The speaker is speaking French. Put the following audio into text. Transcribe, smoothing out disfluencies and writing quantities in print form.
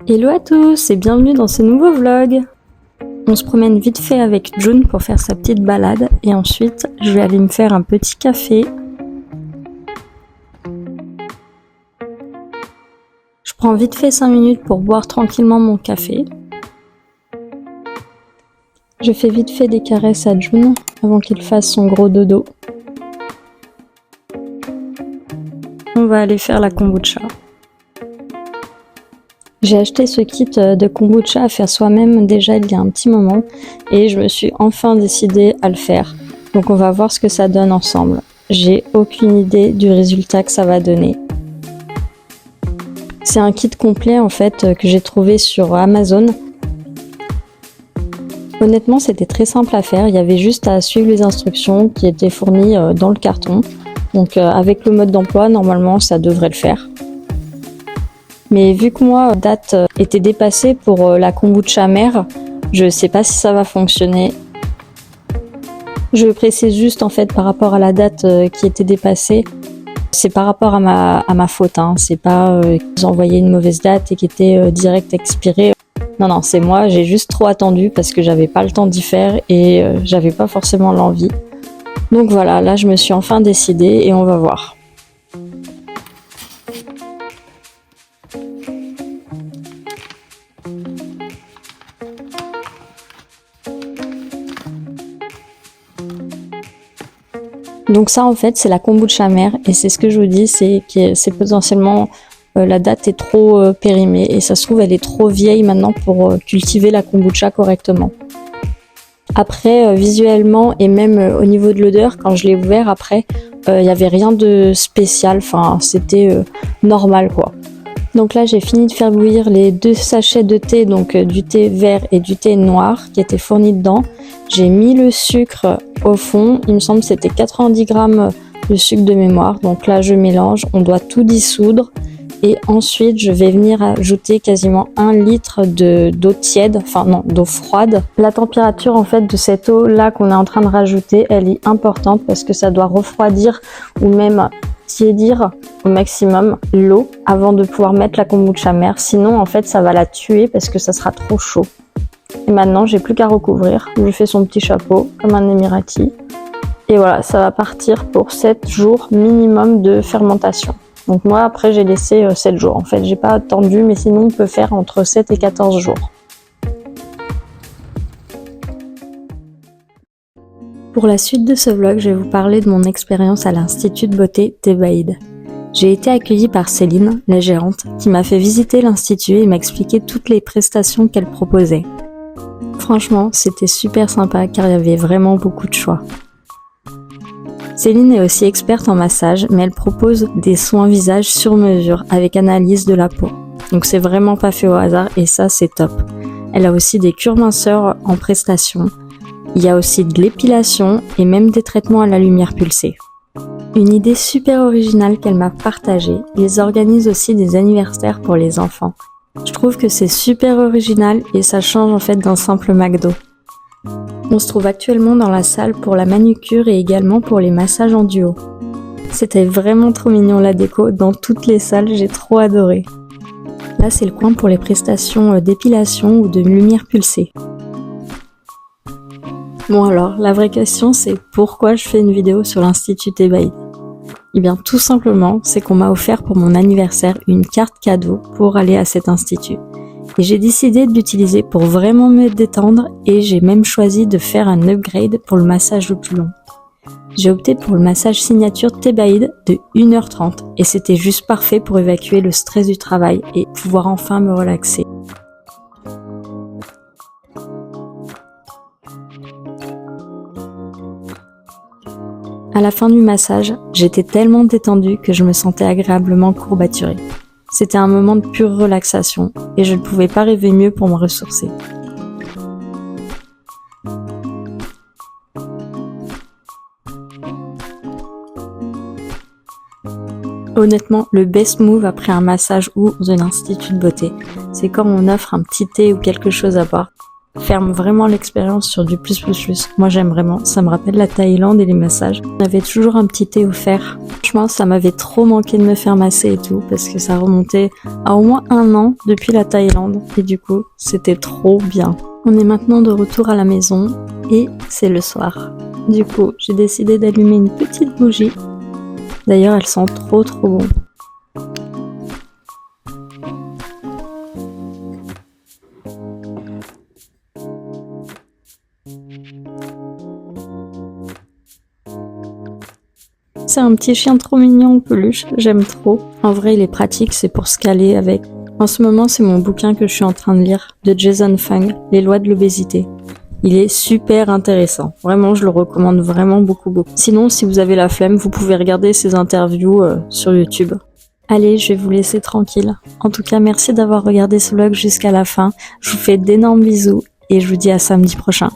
Hello à tous et bienvenue dans ce nouveau vlog. On se promène vite fait avec June pour faire sa petite balade et ensuite je vais aller me faire un petit café. Je prends vite fait 5 minutes pour boire tranquillement mon café. Je fais vite fait des caresses à June avant qu'il fasse son gros dodo. On va aller faire la kombucha. J'ai acheté ce kit de kombucha à faire soi-même déjà il y a un petit moment et je me suis enfin décidée à le faire. Donc on va voir ce que ça donne ensemble. J'ai aucune idée du résultat que ça va donner. C'est un kit complet en fait que j'ai trouvé sur Amazon. Honnêtement c'était très simple à faire, il y avait juste à suivre les instructions qui étaient fournies dans le carton. Donc avec le mode d'emploi normalement ça devrait le faire. Mais vu que moi, la date était dépassée pour la kombucha mère, je sais pas si ça va fonctionner. Je précise juste en fait par rapport à la date qui était dépassée, c'est par rapport à ma faute, hein. C'est pas qu'ils ont envoyé une mauvaise date et qui était direct expirée. Non, c'est moi, j'ai juste trop attendu parce que j'avais pas le temps d'y faire et j'avais pas forcément l'envie. Donc voilà, là je me suis enfin décidée et on va voir. Donc ça en fait c'est la kombucha mère et c'est ce que je vous dis, c'est que c'est potentiellement la date est trop périmée et ça se trouve elle est trop vieille maintenant pour cultiver la kombucha correctement. Après visuellement et même au niveau de l'odeur, quand je l'ai ouvert après, il n'y avait rien de spécial, enfin c'était normal quoi. Donc là j'ai fini de faire bouillir les 2 sachets de thé, donc du thé vert et du thé noir qui étaient fournis dedans. J'ai mis le sucre au fond, il me semble que c'était 90 grammes de sucre de mémoire. Donc là je mélange, on doit tout dissoudre et ensuite je vais venir ajouter quasiment 1 litre d'eau tiède, enfin non, d'eau froide. La température en fait de cette eau là qu'on est en train de rajouter, elle est importante parce que ça doit refroidir ou même tiédir au maximum l'eau avant de pouvoir mettre la kombucha mère, sinon en fait ça va la tuer parce que ça sera trop chaud. Et maintenant j'ai plus qu'à recouvrir, je fais son petit chapeau comme un émirati et voilà, ça va partir pour 7 jours minimum de fermentation. Donc moi après j'ai laissé 7 jours, en fait j'ai pas attendu, mais sinon on peut faire entre 7 et 14 jours. Pour la suite de ce vlog, je vais vous parler de mon expérience à l'Institut de beauté Thébaïde. J'ai été accueillie par Céline, la gérante, qui m'a fait visiter l'institut et m'expliquer toutes les prestations qu'elle proposait. Franchement, c'était super sympa car il y avait vraiment beaucoup de choix. Céline est aussi experte en massage, mais elle propose des soins visage sur mesure avec analyse de la peau. Donc c'est vraiment pas fait au hasard et ça c'est top. Elle a aussi des cures minceurs en prestation. Il y a aussi de l'épilation et même des traitements à la lumière pulsée. Une idée super originale qu'elle m'a partagée, ils organisent aussi des anniversaires pour les enfants. Je trouve que c'est super original et ça change en fait d'un simple McDo. On se trouve actuellement dans la salle pour la manucure et également pour les massages en duo. C'était vraiment trop mignon la déco, dans toutes les salles, j'ai trop adoré. Là c'est le coin pour les prestations d'épilation ou de lumière pulsée. Bon alors, la vraie question c'est pourquoi je fais une vidéo sur l'Institut Thébaïde ? Eh bien tout simplement, c'est qu'on m'a offert pour mon anniversaire une carte cadeau pour aller à cet institut. Et j'ai décidé de l'utiliser pour vraiment me détendre et j'ai même choisi de faire un upgrade pour le massage le plus long. J'ai opté pour le massage signature Thébaïde de 1h30 et c'était juste parfait pour évacuer le stress du travail et pouvoir enfin me relaxer. À la fin du massage, j'étais tellement détendue que je me sentais agréablement courbaturée. C'était un moment de pure relaxation et je ne pouvais pas rêver mieux pour me ressourcer. Honnêtement, le best move après un massage ou un institut de beauté, c'est quand on offre un petit thé ou quelque chose à boire. Ferme vraiment l'expérience sur du plus. Moi j'aime vraiment, ça me rappelle la Thaïlande et les massages. On avait toujours un petit thé offert. Franchement, ça m'avait trop manqué de me faire masser et tout, parce que ça remontait à au moins 1 an depuis la Thaïlande, et du coup, c'était trop bien. On est maintenant de retour à la maison, et c'est le soir. Du coup, j'ai décidé d'allumer une petite bougie. D'ailleurs, elle sent trop bon. C'est un petit chien trop mignon en peluche, j'aime trop. En vrai, il est pratique, c'est pour se caler avec. En ce moment, c'est mon bouquin que je suis en train de lire, de Jason Fung, Les lois de l'obésité. Il est super intéressant. Vraiment, je le recommande vraiment beaucoup. Sinon, si vous avez la flemme, vous pouvez regarder ses interviews sur YouTube. Allez, je vais vous laisser tranquille. En tout cas, merci d'avoir regardé ce vlog jusqu'à la fin. Je vous fais d'énormes bisous et je vous dis à samedi prochain.